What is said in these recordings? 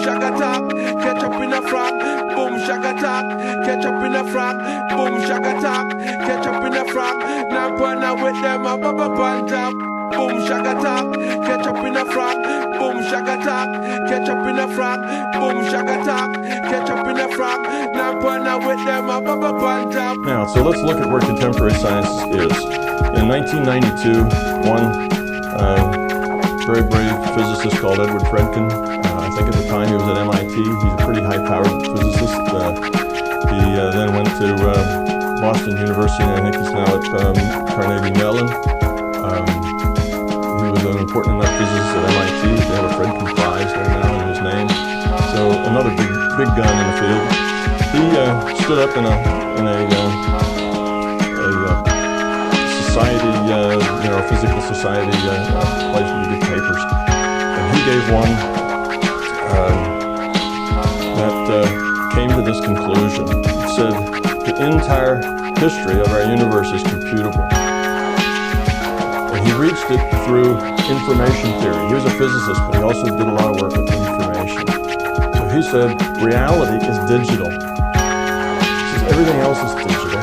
shaka talk, catch up in a frog. Boom shaka talk, catch up in a frog. Boom shaka talk, catch up in a frog. Now partner with them a bubble on top. Boom shaka talk, catch up in a frog. Boom shaka talk, catch up in a frog. Boom shaka talk, catch up in a frog. Now partner with them a bubble on top. Now, so let's look at where contemporary science is. In 1992, one very brave physicist called Edward Fredkin, I think at the time he was at MIT. He's a pretty high-powered physicist. He then went to Boston University, and I think he's now at Carnegie Mellon. He was an important enough physicist at MIT. They have a Fredkin Prize there now in his name. So another big gun in the field. He stood up in a society, a physical society place where you get papers, and he gave one that came to this conclusion. It said the entire history of our universe is computable. And he reached it through information theory. He was a physicist, but he also did a lot of work with information. So he said reality is digital. He says everything else is digital.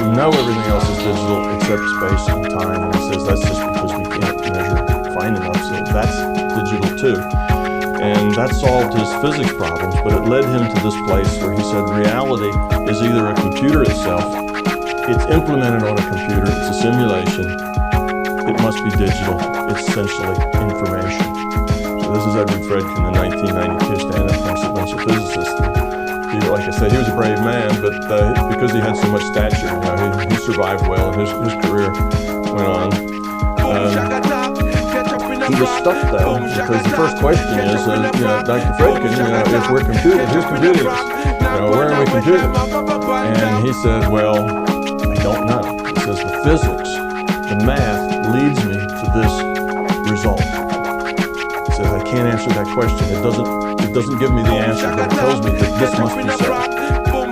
We know everything else is digital except space and time. And he says that's just because we can't measure fine enough. So that's digital too. And that solved his physics problems, but it led him to this place where he said reality is either a computer itself, it's implemented on a computer, it's a simulation, it must be digital, it's essentially information. So this is Edward Fredkin in 1992 standing up against a bunch of physicists. And like I said, he was a brave man, but because he had so much stature, he survived well, and his career went on. He was stuck though, because the first question is, Dr. Fredkin, if we're computing, who's computing us? Where are we computing? And he said, well, I don't know. He says the physics, the math leads me to this result. He says I can't answer that question. It doesn't give me the answer, but it tells me that this must be so.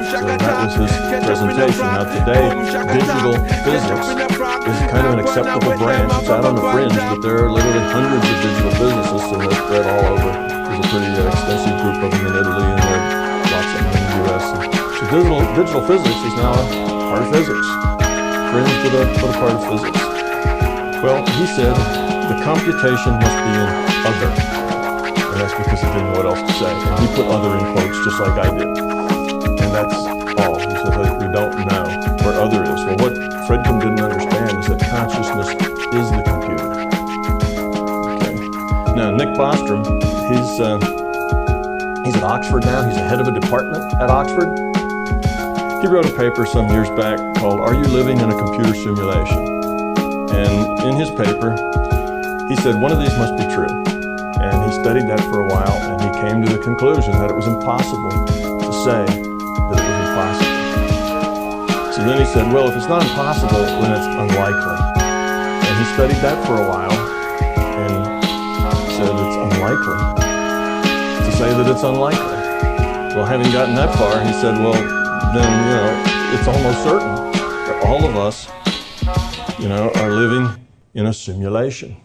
So that was his presentation. Now today, digital physics is kind of an acceptable branch. It's out on the fringe, but there are literally hundreds of digital physicists, and they're spread all over. There's a pretty extensive group of them in Italy, and there are lots of them in the US. So digital physics is now a part of physics. Fringe, but a part of physics. Well, he said the computation must be in other. And that's because he didn't know what else to say. And he put other in quotes just like I did. And that's all. He said that we don't know where other is. Well, what Fredkin didn't understand is that consciousness is the computer. Okay. Now, Nick Bostrom, he's at Oxford now. He's the head of a department at Oxford. He wrote a paper some years back called Are You Living in a Computer Simulation? And in his paper, he said one of these must be true. And he studied that for a while, and he came to the conclusion that it was impossible to say that it was impossible. So then he said, well, if it's not impossible, then it's unlikely. And he studied that for a while, and said it's unlikely to say that it's unlikely. Well, having gotten that far, he said, well, then, it's almost certain that all of us, are living in a simulation.